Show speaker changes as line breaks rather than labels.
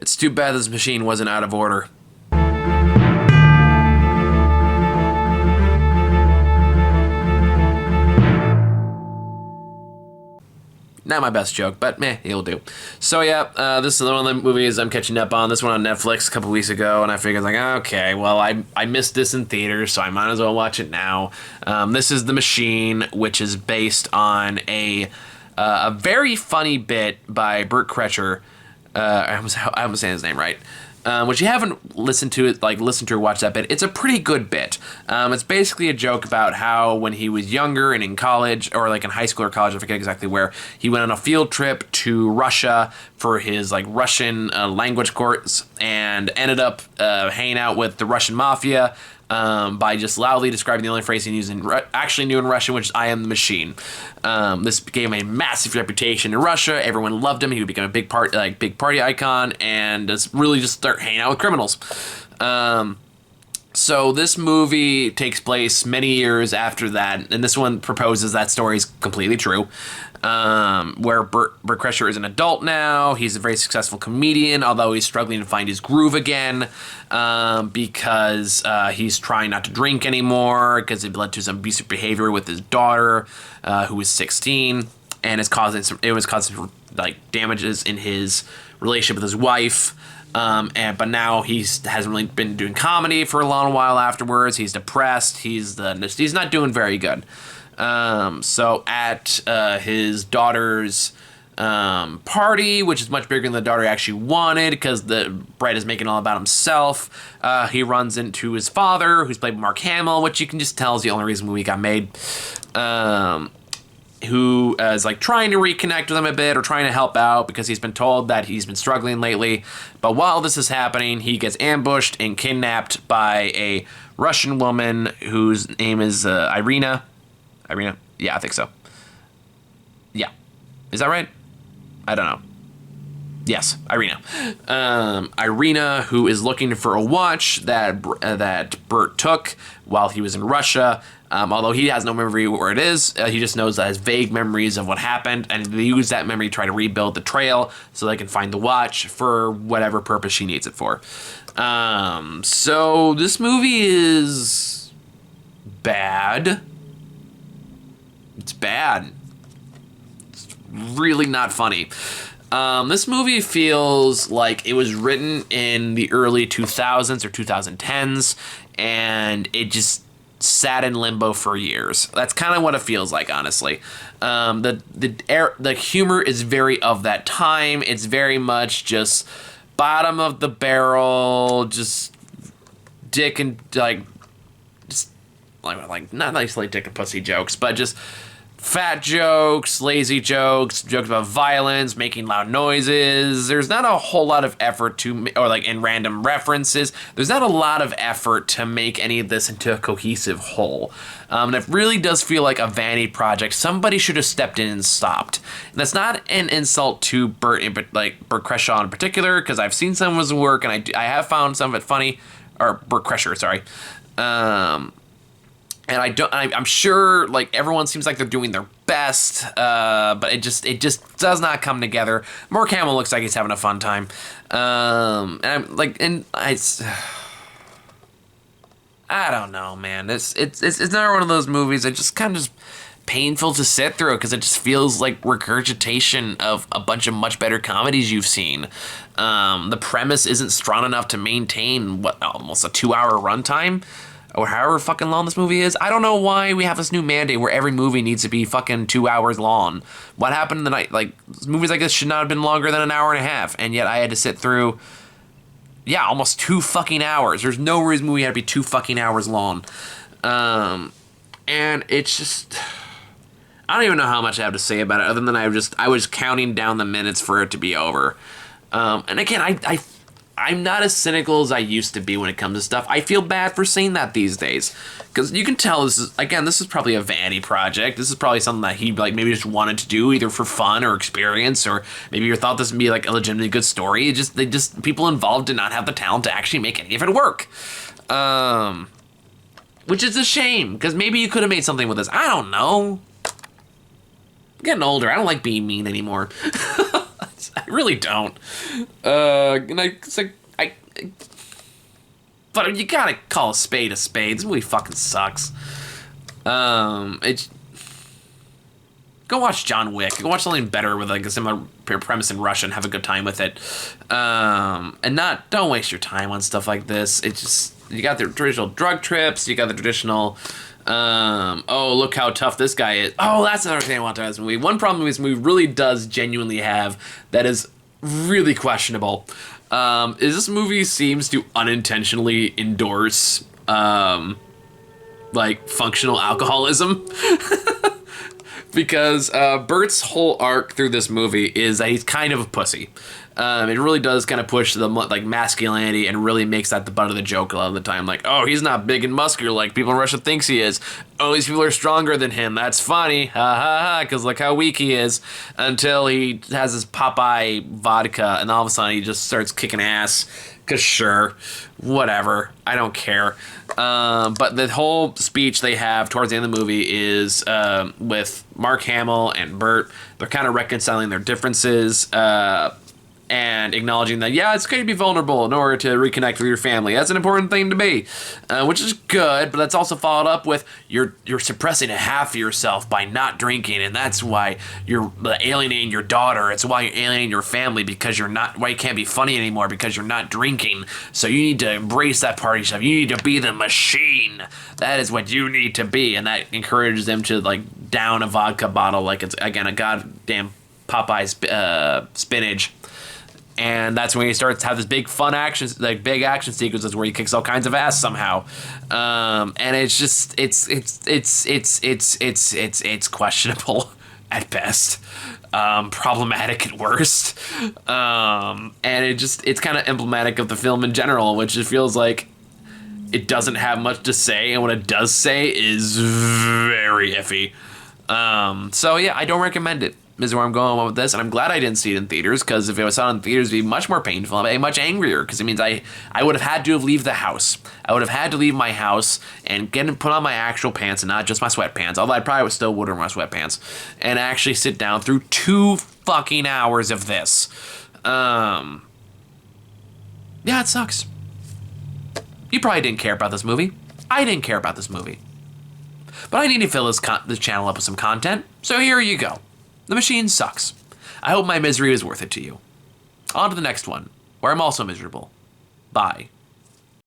It's too bad this machine wasn't out of order. Not my best joke, but meh, it'll do. So yeah, this is one of the movies I'm catching up on. This one on Netflix a couple weeks ago, and I figured like, okay, well, I missed this in theaters, so I might as well watch it now. This is The Machine, which is based on a very funny bit by Bert Kreischer. I'm saying his name right. Which you haven't listened to or watched that bit. It's a pretty good bit. It's basically a joke about how when he was younger and in college, or like in high school or college, I forget exactly where, he went on a field trip to Russia for his like Russian language course and ended up hanging out with the Russian mafia by just loudly describing the only phrase he actually knew in Russian, which is "I am the machine." This gave him a massive reputation in Russia. Everyone loved him. He would become a big party icon, and just start hanging out with criminals. So this movie takes place many years after that, and this one proposes that story is completely true. Where Bert Kreischer is an adult now. He's a very successful comedian, although he's struggling to find his groove again because he's trying not to drink anymore because it led to some abusive behavior with his daughter, who was 16, and it was causing like damages in his relationship with his wife. But now hasn't really been doing comedy for a long while afterwards. He's depressed. He's not doing very good. So at his daughter's party, which is much bigger than the daughter actually wanted, because the Brett is making all about himself, he runs into his father, who's played by Mark Hamill, which you can just tell is the only reason the movie got made. Who is like trying to reconnect with him a bit or trying to help out because he's been told that he's been struggling lately. But while this is happening, he gets ambushed and kidnapped by a Russian woman whose name is Irina. Irina? Yeah, I think so. Yeah. Is that right? I don't know. Yes, Irina. Irina, who is looking for a watch that Bert took while he was in Russia. Although he has no memory where it is, he just knows that has vague memories of what happened, and they use that memory to try to rebuild the trail so they can find the watch for whatever purpose she needs it for. So this movie is bad. It's bad. It's really not funny. This movie feels like it was written in the early 2000s or 2010s, and it just sat in limbo for years. That's kind of what it feels like, honestly. The humor is very of that time. It's very much just bottom of the barrel, just dick and like not like dick and pussy jokes, but just fat jokes, lazy jokes about violence, making loud noises. There's not a whole lot of effort in random references. There's not a lot of effort to make any of this into a cohesive whole. And it really does feel like a vanity project. Somebody should have stepped in and stopped. And that's not an insult to Bert Kreischer in particular, because I've seen some of his work and I have found some of it funny. Or Bert Kreischer, sorry. And I'm sure like everyone seems like they're doing their best, but it just does not come together. Mark Hamill looks like he's having a fun time, I don't know, man. It's not one of those movies that just kind of just painful to sit through because it just feels like regurgitation of a bunch of much better comedies you've seen. The premise isn't strong enough to maintain almost a 2-hour runtime. Or however fucking long this movie is. I don't know why we have this new mandate where every movie needs to be fucking 2 hours long. What happened in the night? Like, movies like this should not have been longer than an hour and a half. And yet I had to sit through, almost 2 fucking hours. There's no reason the movie had to be 2 fucking hours long. And it's just, I don't even know how much I have to say about it other than I was counting down the minutes for it to be over. And again, I'm not as cynical as I used to be when it comes to stuff. I feel bad for saying that these days. Because you can tell this is probably a vanity project. This is probably something that he maybe just wanted to do either for fun or experience, or maybe you thought this would be like a legitimately good story. People involved did not have the talent to actually make any of it work. Which is a shame, because maybe you could have made something with this. I don't know. I'm getting older. I don't like being mean anymore. I really don't. It's like, but you gotta call a spade a spade. This movie fucking sucks. It's Go watch John Wick. Go watch something better with like a similar premise in Russia and have a good time with it. And don't waste your time on stuff like this. It just, you got the traditional drug trips. You got the traditional, oh, look how tough this guy is. Oh, that's another thing I want to ask this movie. One problem this movie really does genuinely have that is really questionable is this movie seems to unintentionally endorse like functional alcoholism. Because Bert's whole arc through this movie is that he's kind of a pussy. It really does kind of push the like masculinity and really makes that the butt of the joke a lot of the time. Like, oh, he's not big and muscular like people in Russia thinks he is. Oh, these people are stronger than him. That's funny. Ha ha ha. Because look how weak he is. Until he has his Popeye vodka and all of a sudden he just starts kicking ass. Because sure, whatever. I don't care. But the whole speech they have towards the end of the movie is with Mark Hamill and Bert. They're kind of reconciling their differences and acknowledging that, yeah, it's okay to be vulnerable in order to reconnect with your family. That's an important thing to be, which is good, but that's also followed up with you're suppressing a half of yourself by not drinking, and that's why you're alienating your daughter. It's why you're alienating your family because why you can't be funny anymore because you're not drinking. So you need to embrace that party stuff. You need to be the machine. That is what you need to be, and that encourages them to like down a vodka bottle like it's, again, a goddamn Popeye's spinach. And that's when he starts to have this big fun big action sequences where he kicks all kinds of ass somehow. And it's just it's questionable at best, problematic at worst. And it's kind of emblematic of the film in general, which it feels like it doesn't have much to say, and what it does say is very iffy. So yeah, I don't recommend it. Is where I'm going with this, and I'm glad I didn't see it in theaters, because if I saw it in theaters, it'd be much more painful. I'd be much angrier, because it means I would have had to have leave the house. I would have had to leave my house and put on my actual pants and not just my sweatpants, although I probably still would wear my sweatpants, and actually sit down through 2 fucking hours of this. Yeah, it sucks. You probably didn't care about this movie. I didn't care about this movie. But I need to fill this channel up with some content, so here you go. The machine sucks. I hope my misery was worth it to you. On to the next one, where I'm also miserable. Bye.